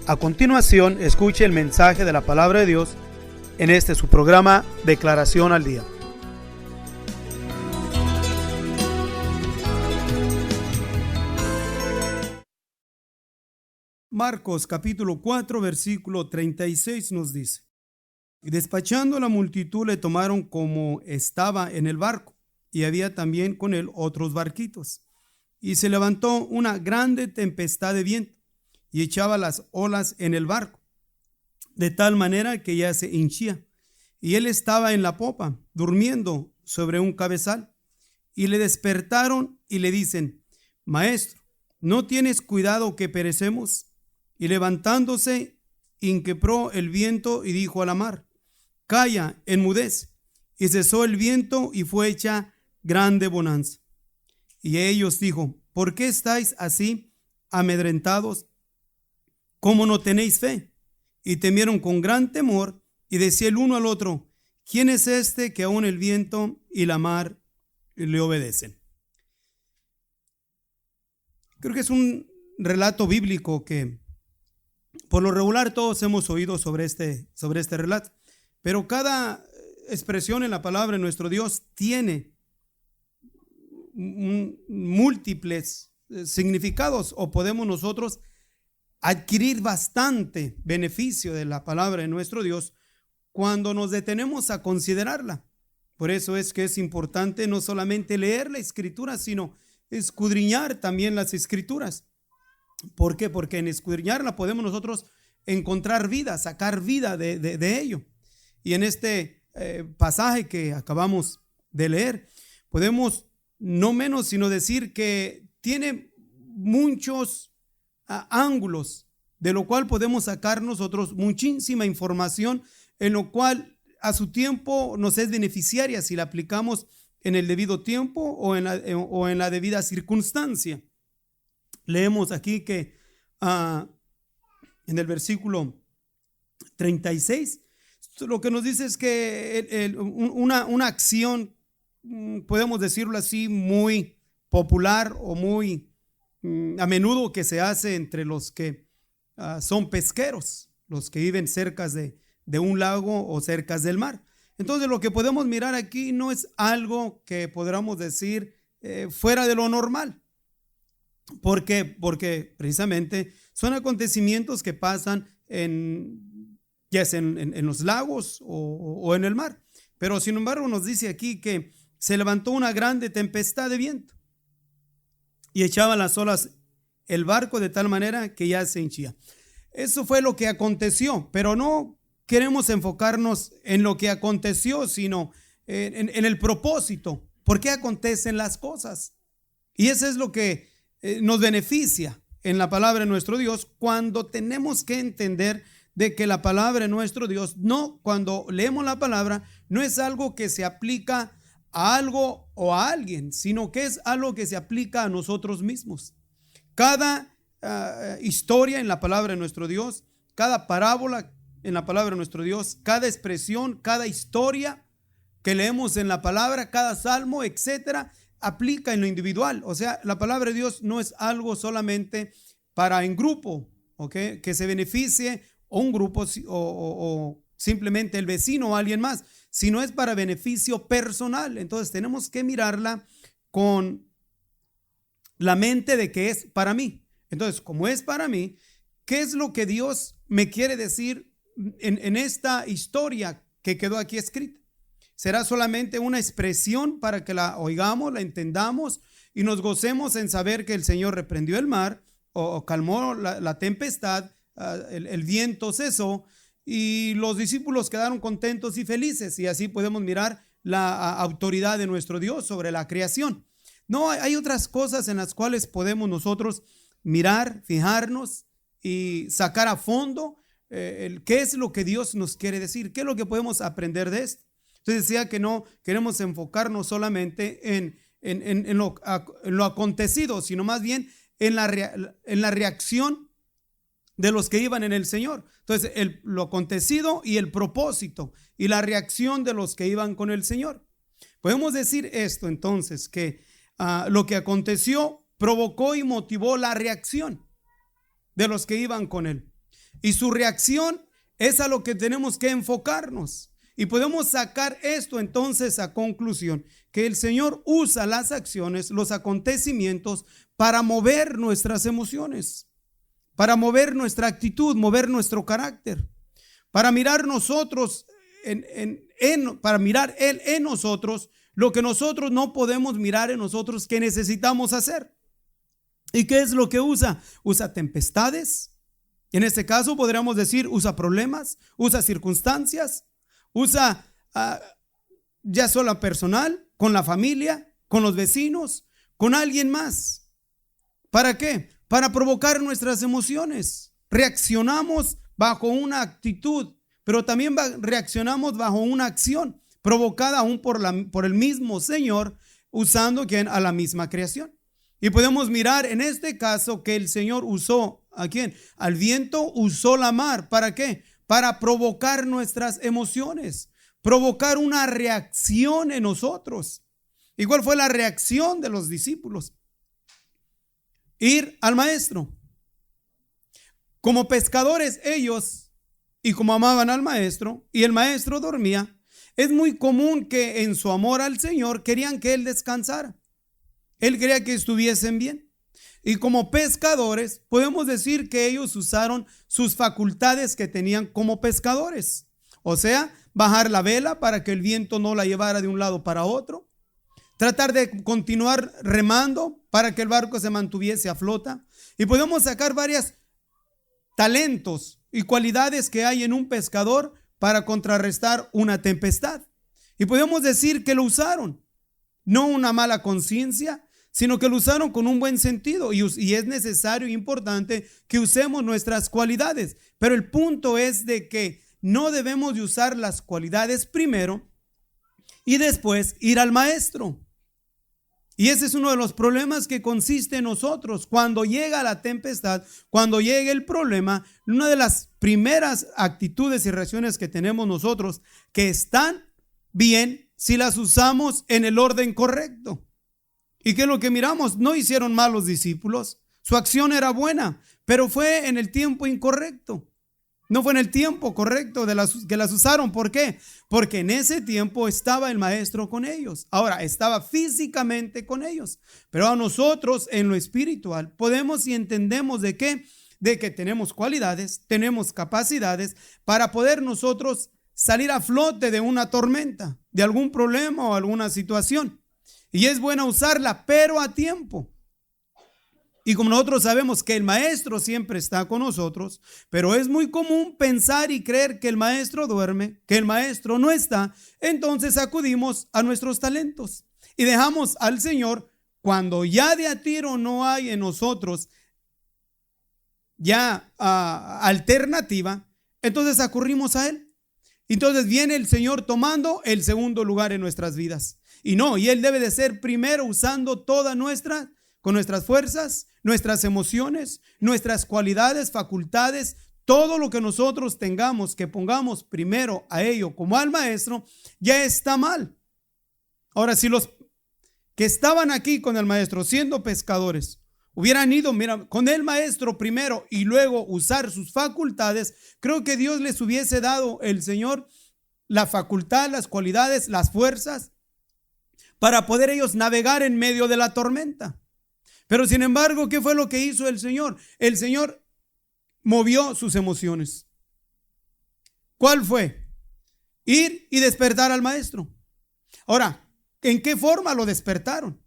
A continuación, escuche el mensaje de la palabra de Dios en este su programa Declaración al Día. Marcos capítulo 4 versículo 36 nos dice: y despachando a la multitud le tomaron como estaba en el barco, y había también con él otros barquitos. Y se levantó una grande tempestad de viento, y echaba las olas en el barco, de tal manera que ya se hinchía. Y él estaba en la popa, durmiendo sobre un cabezal. Y le despertaron y le dicen: Maestro, ¿no tienes cuidado que perecemos? Y levantándose, inquebró el viento y dijo a la mar: Calla, enmudece. Y cesó el viento y fue hecha grande bonanza. Y a ellos dijo: ¿por qué estáis así amedrentados? ¿Cómo no tenéis fe? Y temieron con gran temor, y decía el uno al otro: ¿quién es este que aún el viento y la mar le obedecen? Creo que es un relato bíblico que por lo regular todos hemos oído sobre este relato, pero cada expresión en la palabra de nuestro Dios tiene múltiples significados, o podemos nosotros adquirir bastante beneficio de la palabra de nuestro Dios cuando nos detenemos a considerarla. Por eso es que es importante no solamente leer la escritura, sino escudriñar también las escrituras. ¿Por qué? Porque en escudriñarla podemos nosotros encontrar vida, sacar vida de ello. Y en este pasaje que acabamos de leer, podemos no menos sino decir que tiene muchos ángulos, de lo cual podemos sacar nosotros muchísima información, en lo cual a su tiempo nos es beneficiaria si la aplicamos en el debido tiempo o en la debida circunstancia. Leemos aquí que en el versículo 36, lo que nos dice es que una acción, podemos decirlo así, muy popular o muy a menudo que se hace entre los que son pesqueros, los que viven cerca de un lago o cerca del mar. Entonces lo que podemos mirar aquí no es algo que podamos decir fuera de lo normal. ¿Por qué? Porque precisamente son acontecimientos que pasan ya sea en los lagos o en el mar. Pero sin embargo nos dice aquí que se levantó una grande tempestad de viento y echaba las olas el barco de tal manera que ya se hinchía. Eso fue lo que aconteció, pero no queremos enfocarnos en lo que aconteció, sino en el propósito. ¿Por qué acontecen las cosas? Y eso es lo que nos beneficia en la palabra de nuestro Dios, cuando tenemos que entender de que la palabra de nuestro Dios, cuando leemos la palabra, no es algo que se aplica a algo o a alguien, sino que es algo que se aplica a nosotros mismos. Cada historia en la palabra de nuestro Dios, cada parábola en la palabra de nuestro Dios, cada expresión, cada historia que leemos en la palabra, cada salmo, etcétera, aplica en lo individual. O sea, la palabra de Dios no es algo solamente para en grupo, ¿okay? Que se beneficie o un grupo o simplemente el vecino o alguien más, sino es para beneficio personal. Entonces tenemos que mirarla con la mente de que es para mí. Entonces, como es para mí, ¿qué es lo que Dios me quiere decir en esta historia que quedó aquí escrita? ¿Será solamente una expresión para que la oigamos, la entendamos y nos gocemos en saber que el Señor reprendió el mar o calmó la tempestad, el viento cesó y los discípulos quedaron contentos y felices, y así podemos mirar la autoridad de nuestro Dios sobre la creación? No, hay otras cosas en las cuales podemos nosotros mirar, fijarnos y sacar a fondo qué es lo que Dios nos quiere decir, qué es lo que podemos aprender de esto. Entonces decía que no queremos enfocarnos solamente en lo acontecido, sino más bien en la reacción de los que iban en el Señor. Entonces lo acontecido y el propósito y la reacción de los que iban con el Señor. Podemos decir esto entonces, que lo que aconteció provocó y motivó la reacción de los que iban con él. Y su reacción es a lo que tenemos que enfocarnos. Y podemos sacar esto entonces a conclusión, que el Señor usa las acciones, los acontecimientos para mover nuestras emociones, para mover nuestra actitud, mover nuestro carácter, para mirar nosotros, para mirar Él en nosotros, lo que nosotros no podemos mirar en nosotros, que necesitamos hacer. ¿Y qué es lo que usa? Usa tempestades. En este caso podríamos decir, usa problemas, usa circunstancias, usa ya solo personal, con la familia, con los vecinos, con alguien más. ¿Para qué? Para provocar nuestras emociones. Reaccionamos bajo una actitud, pero también reaccionamos bajo una acción provocada aún por el mismo Señor, usando a la misma creación. Y podemos mirar en este caso que el Señor usó, ¿a quién? Al viento, usó la mar. ¿Para qué? Para provocar nuestras emociones, provocar una reacción en nosotros. ¿Y cuál fue la reacción de los discípulos? Ir al maestro. Como pescadores ellos, y como amaban al maestro, y el maestro dormía, es muy común que en su amor al Señor querían que Él descansara. Él quería que estuviesen bien. Y como pescadores, podemos decir que ellos usaron sus facultades que tenían como pescadores. O sea, bajar la vela para que el viento no la llevara de un lado para otro. Tratar de continuar remando para que el barco se mantuviese a flota. Y podemos sacar varios talentos y cualidades que hay en un pescador para contrarrestar una tempestad. Y podemos decir que lo usaron. No una mala conciencia, sino que lo usaron con un buen sentido. Y es necesario e importante que usemos nuestras cualidades. Pero el punto es de que no debemos de usar las cualidades primero y después ir al maestro. Y ese es uno de los problemas que consiste en nosotros. Cuando llega la tempestad, cuando llega el problema, una de las primeras actitudes y reacciones que tenemos nosotros, que están bien si las usamos en el orden correcto. ¿Y qué es lo que miramos? No hicieron mal los discípulos. Su acción era buena, pero fue en el tiempo incorrecto. No fue en el tiempo correcto que las usaron. ¿Por qué? Porque en ese tiempo estaba el maestro con ellos. Ahora, estaba físicamente con ellos. Pero a nosotros en lo espiritual podemos y entendemos de que tenemos cualidades, tenemos capacidades para poder nosotros salir a flote de una tormenta, de algún problema o alguna situación. Y es buena usarla, pero a tiempo. Y como nosotros sabemos que el maestro siempre está con nosotros, pero es muy común pensar y creer que el maestro duerme, que el maestro no está, entonces acudimos a nuestros talentos y dejamos al Señor cuando ya de a tiro no hay en nosotros ya alternativa, entonces acurrimos a Él. Entonces viene el Señor tomando el segundo lugar en nuestras vidas. Y Él debe de ser primero usando con nuestras fuerzas, nuestras emociones, nuestras cualidades, facultades, todo lo que nosotros tengamos, que pongamos primero a ello como al maestro, ya está mal. Ahora, si los que estaban aquí con el maestro siendo pescadores hubieran ido, con el maestro primero y luego usar sus facultades, creo que Dios les hubiese dado, el Señor, la facultad, las cualidades, las fuerzas para poder ellos navegar en medio de la tormenta. Pero sin embargo, ¿qué fue lo que hizo el Señor? El Señor movió sus emociones. ¿Cuál fue? Ir y despertar al maestro. Ahora, ¿en qué forma lo despertaron?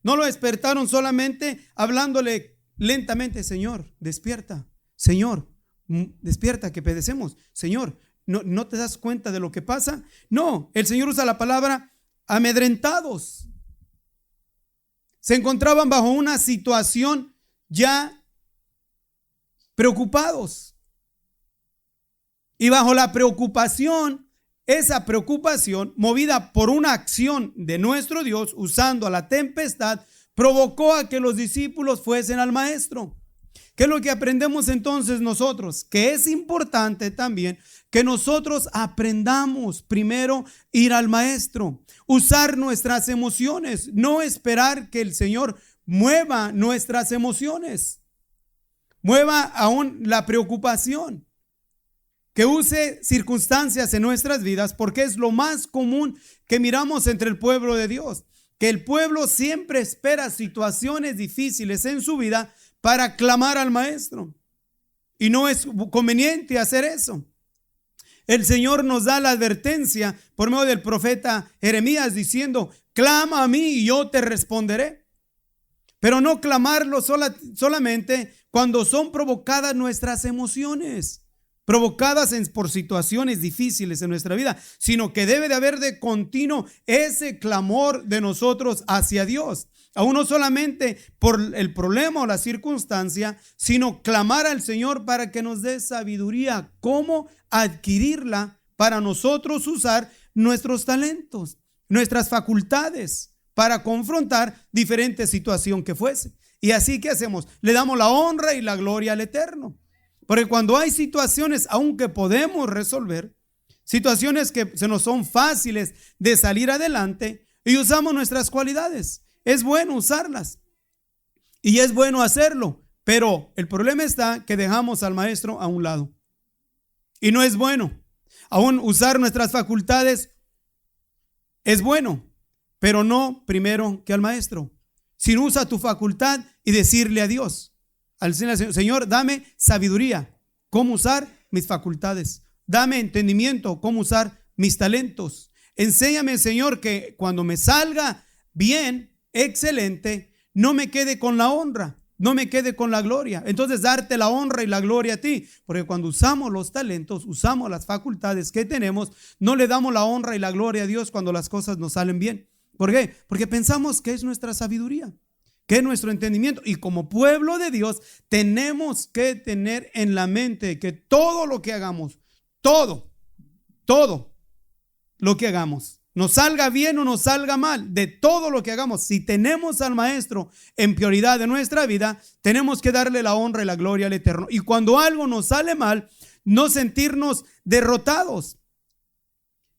No lo despertaron solamente hablándole lentamente: Señor, despierta. Señor, despierta, que pedecemos. Señor, ¿no te das cuenta de lo que pasa? No, el Señor usa la palabra amedrentados. Se encontraban bajo una situación ya preocupados. Y bajo la preocupación, esa preocupación, movida por una acción de nuestro Dios, usando a la tempestad, provocó a que los discípulos fuesen al maestro. ¿Qué es lo que aprendemos entonces nosotros? Que es importante también que nosotros aprendamos primero ir al maestro, usar nuestras emociones, no esperar que el Señor mueva nuestras emociones. mueva aún la preocupación, que use circunstancias en nuestras vidas, porque es lo más común que miramos entre el pueblo de Dios, que el pueblo siempre espera situaciones difíciles en su vida para clamar al Maestro. Y no es conveniente hacer eso. El Señor nos da la advertencia por medio del profeta Jeremías diciendo: clama a mí y yo te responderé. Pero no clamarlo solamente cuando son provocadas nuestras emociones, provocadas por situaciones difíciles en nuestra vida, sino que debe de haber de continuo ese clamor de nosotros hacia Dios. Aún no solamente por el problema o la circunstancia, sino clamar al Señor para que nos dé sabiduría, cómo adquirirla para nosotros usar nuestros talentos, nuestras facultades para confrontar diferente situación que fuese. Y así, ¿qué hacemos? Le damos la honra y la gloria al Eterno. Porque cuando hay situaciones, aunque podemos resolver, situaciones que se nos son fáciles de salir adelante, y usamos nuestras cualidades, es bueno usarlas y es bueno hacerlo, pero el problema está que dejamos al Maestro a un lado. Y no es bueno. Aún usar nuestras facultades es bueno, pero no primero que al Maestro. Si no, usa tu facultad y decirle a Dios, al Señor, dame sabiduría, cómo usar mis facultades. Dame entendimiento, cómo usar mis talentos. Enséñame, Señor, que cuando me salga bien, excelente, no me quede con la honra, no me quede con la gloria. Entonces, darte la honra y la gloria a ti, porque cuando usamos los talentos, usamos las facultades que tenemos, no le damos la honra y la gloria a Dios cuando las cosas nos salen bien. ¿Por qué? Porque pensamos que es nuestra sabiduría, que es nuestro entendimiento. Y como pueblo de Dios, tenemos que tener en la mente que todo lo que hagamos, todo lo que hagamos, nos salga bien o nos salga mal, de todo lo que hagamos, si tenemos al Maestro en prioridad de nuestra vida, tenemos que darle la honra y la gloria al Eterno. Y cuando algo nos sale mal, no sentirnos derrotados,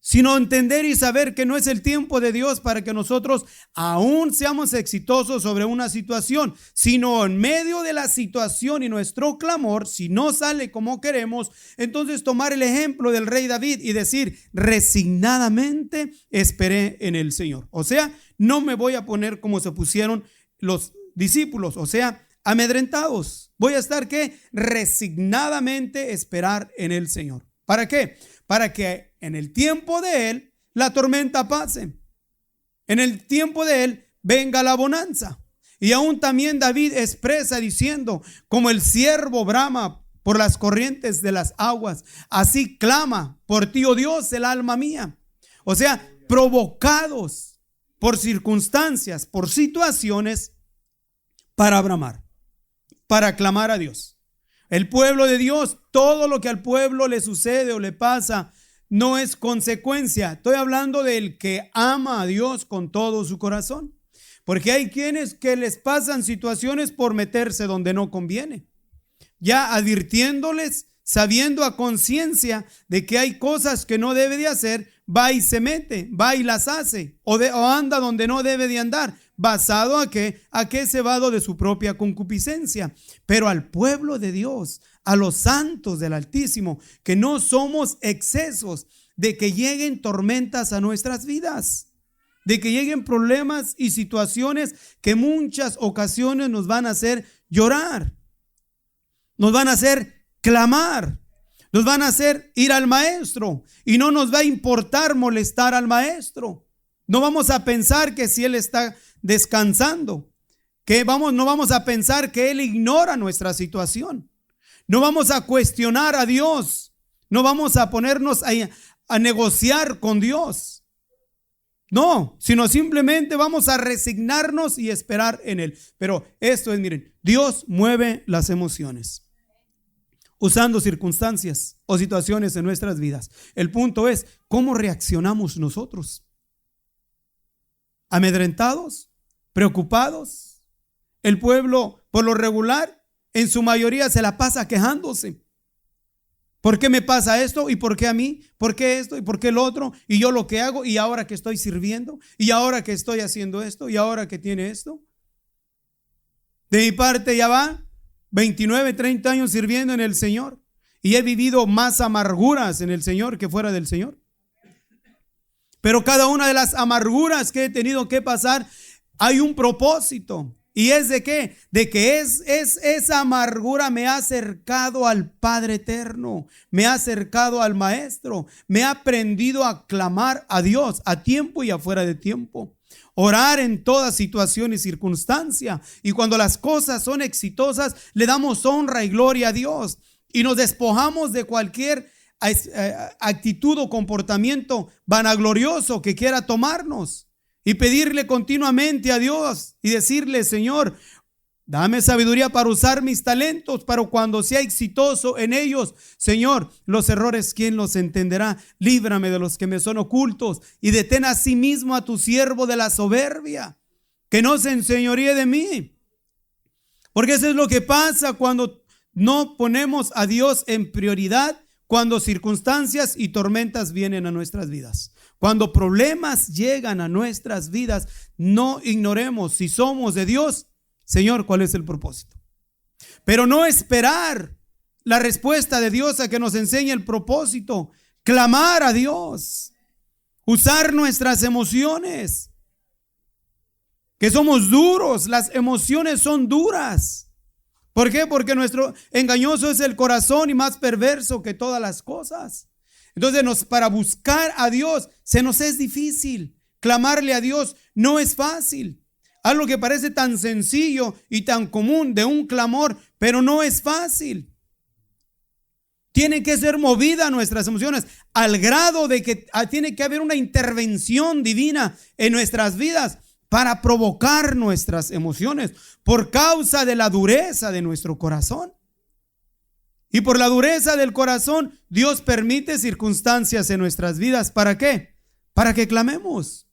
sino entender y saber que no es el tiempo de Dios para que nosotros aún seamos exitosos sobre una situación, sino en medio de la situación y nuestro clamor, si no sale como queremos, entonces tomar el ejemplo del rey David y decir: resignadamente esperé en el Señor. O sea, no me voy a poner como se pusieron los discípulos, o sea, amedrentados. Voy a estar resignadamente esperar en el Señor. ¿Para qué? Para que en el tiempo de Él la tormenta pase. En el tiempo de Él venga la bonanza. Y aún también David expresa diciendo: como el ciervo brama por las corrientes de las aguas, así clama por ti, oh Dios, el alma mía. O sea, provocados por circunstancias, por situaciones, para bramar, para clamar a Dios. El pueblo de Dios, todo lo que al pueblo le sucede o le pasa, no es consecuencia. Estoy hablando del que ama a Dios con todo su corazón. Porque hay quienes que les pasan situaciones por meterse donde no conviene. Ya advirtiéndoles, sabiendo a conciencia de que hay cosas que no debe de hacer, va y se mete, va y las hace, o anda donde no debe de andar. ¿Basado a qué? A que es cebado de su propia concupiscencia. Pero al pueblo de Dios, a los santos del Altísimo, que no somos excesos de que lleguen tormentas a nuestras vidas, de que lleguen problemas y situaciones que muchas ocasiones nos van a hacer llorar, nos van a hacer clamar, nos van a hacer ir al Maestro, y no nos va a importar molestar al Maestro. No vamos a pensar que si Él está descansando, no vamos a pensar que Él ignora nuestra situación. No vamos a cuestionar a Dios. No vamos a ponernos a negociar con Dios. No, sino simplemente vamos a resignarnos y esperar en Él. Pero esto es, miren, Dios mueve las emociones usando circunstancias o situaciones en nuestras vidas. El punto es, ¿cómo reaccionamos nosotros? ¿Amedrentados? ¿Preocupados? El pueblo, por lo regular, en su mayoría se la pasa quejándose. ¿Por qué me pasa esto? ¿Y por qué a mí? ¿Por qué esto? ¿Y por qué el otro? ¿Y yo lo que hago? ¿Y ahora que estoy sirviendo? ¿Y ahora que estoy haciendo esto? ¿Y ahora que tiene esto? De mi parte ya va. 29, 30 años sirviendo en el Señor y he vivido más amarguras en el Señor que fuera del Señor. Pero cada una de las amarguras que he tenido que pasar, hay un propósito. ¿Y es de qué? De que esa amargura me ha acercado al Padre eterno, me ha acercado al Maestro, me ha aprendido a clamar a Dios a tiempo y afuera de tiempo. Orar en toda situación y circunstancia. Y cuando las cosas son exitosas, le damos honra y gloria a Dios. Y nos despojamos de cualquier actitud o comportamiento vanaglorioso que quiera tomarnos. Y pedirle continuamente a Dios y decirle: Señor, dame sabiduría para usar mis talentos, para cuando sea exitoso en ellos. Señor, los errores, ¿quién los entenderá? Líbrame de los que me son ocultos y detén a sí mismo a tu siervo de la soberbia, que no se enseñoríe de mí. Porque eso es lo que pasa cuando no ponemos a Dios en prioridad, cuando circunstancias y tormentas vienen a nuestras vidas. Cuando problemas llegan a nuestras vidas, no ignoremos si somos de Dios. Señor, ¿cuál es el propósito? Pero no esperar la respuesta de Dios a que nos enseñe el propósito. Clamar a Dios. Usar nuestras emociones. Que somos duros. Las emociones son duras. ¿Por qué? Porque nuestro engañoso es el corazón y más perverso que todas las cosas. Entonces para buscar a Dios se nos es difícil. Clamarle a Dios no es fácil. Algo que parece tan sencillo y tan común de un clamor, pero no es fácil. Tienen que ser movidas nuestras emociones al grado de que tiene que haber una intervención divina en nuestras vidas para provocar nuestras emociones por causa de la dureza de nuestro corazón. Y por la dureza del corazón, Dios permite circunstancias en nuestras vidas. ¿Para qué? Para que clamemos.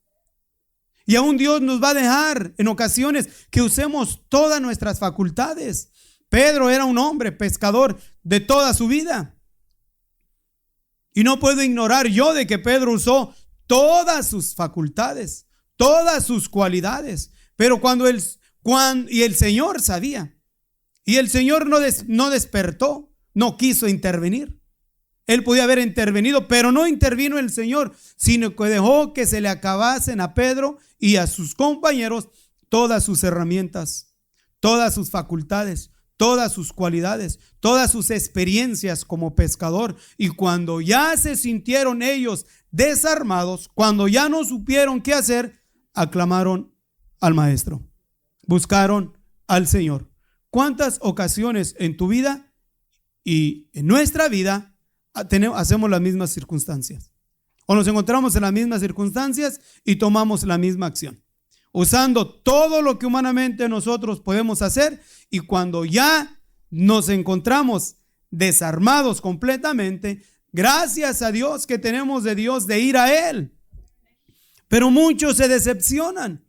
Y aún Dios nos va a dejar en ocasiones que usemos todas nuestras facultades. Pedro era un hombre pescador de toda su vida. Y no puedo ignorar yo de que Pedro usó todas sus facultades, todas sus cualidades. Pero y el Señor sabía. Y el Señor no despertó. No quiso intervenir. Él podía haber intervenido, pero no intervino el Señor, sino que dejó que se le acabasen a Pedro y a sus compañeros todas sus herramientas, todas sus facultades, todas sus cualidades, todas sus experiencias como pescador. Y cuando ya se sintieron ellos desarmados, cuando ya no supieron qué hacer, aclamaron al Maestro, buscaron al Señor. ¿Cuántas ocasiones en tu vida y en nuestra vida hacemos las mismas circunstancias? O nos encontramos en las mismas circunstancias y tomamos la misma acción, usando todo lo que humanamente nosotros podemos hacer, y cuando ya nos encontramos desarmados completamente, gracias a Dios que tenemos de Dios de ir a Él. Pero muchos se decepcionan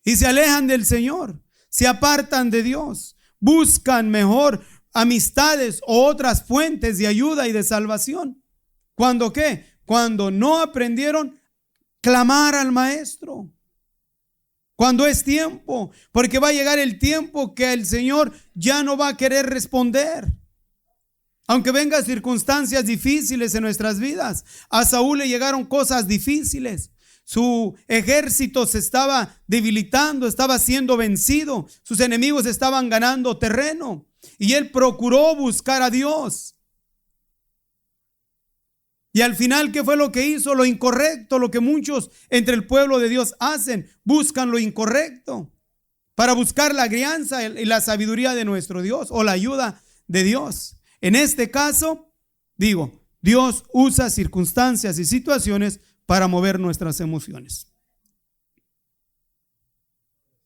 y se alejan del Señor, se apartan de Dios, buscan mejor amistades o otras fuentes de ayuda y de salvación. ¿Cuándo qué? Cuando no aprendieron clamar al Maestro. Cuando es tiempo, porque va a llegar el tiempo que el Señor ya no va a querer responder. Aunque vengan circunstancias difíciles en nuestras vidas. A Saúl le llegaron cosas difíciles. Su ejército se estaba debilitando, estaba siendo vencido. Sus enemigos estaban ganando terreno. Y él procuró buscar a Dios. Y al final, ¿qué fue lo que hizo? Lo incorrecto, lo que muchos entre el pueblo de Dios hacen. Buscan lo incorrecto para buscar la guianza y la sabiduría de nuestro Dios o la ayuda de Dios. En este caso, Dios usa circunstancias y situaciones para mover nuestras emociones.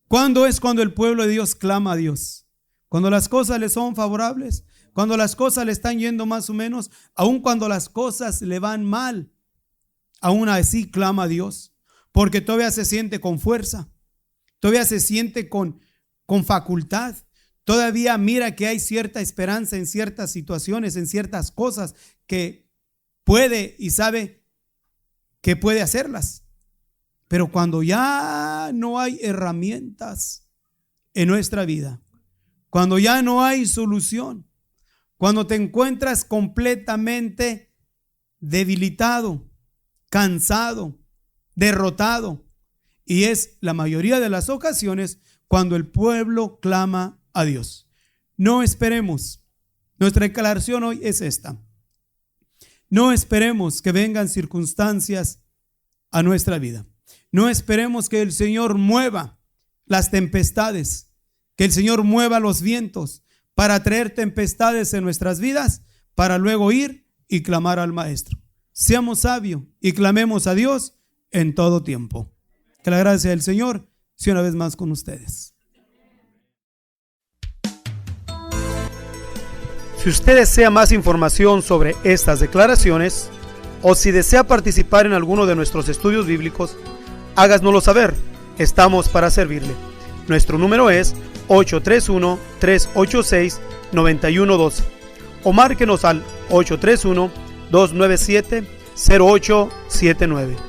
¿Cuándo es cuando el pueblo de Dios clama a Dios? Cuando las cosas le son favorables, cuando las cosas le están yendo más o menos, aun cuando las cosas le van mal, aún así clama a Dios, porque todavía se siente con fuerza, todavía se siente con facultad, todavía mira que hay cierta esperanza en ciertas situaciones, en ciertas cosas que puede y sabe que puede hacerlas. Pero cuando ya no hay herramientas en nuestra vida, cuando ya no hay solución, cuando te encuentras completamente debilitado, cansado, derrotado. Y es la mayoría de las ocasiones cuando el pueblo clama a Dios. No esperemos. Nuestra declaración hoy es esta. No esperemos que vengan circunstancias a nuestra vida. No esperemos que el Señor mueva las tempestades, que el Señor mueva los vientos para traer tempestades en nuestras vidas, para luego ir y clamar al Maestro. Seamos sabios y clamemos a Dios en todo tiempo. Que la gracia del Señor sea una vez más con ustedes. Si usted desea más información sobre estas declaraciones o si desea participar en alguno de nuestros estudios bíblicos, háganoslo saber. Estamos para servirle. Nuestro número es 831-386-9112 o márquenos al 831-297-0879.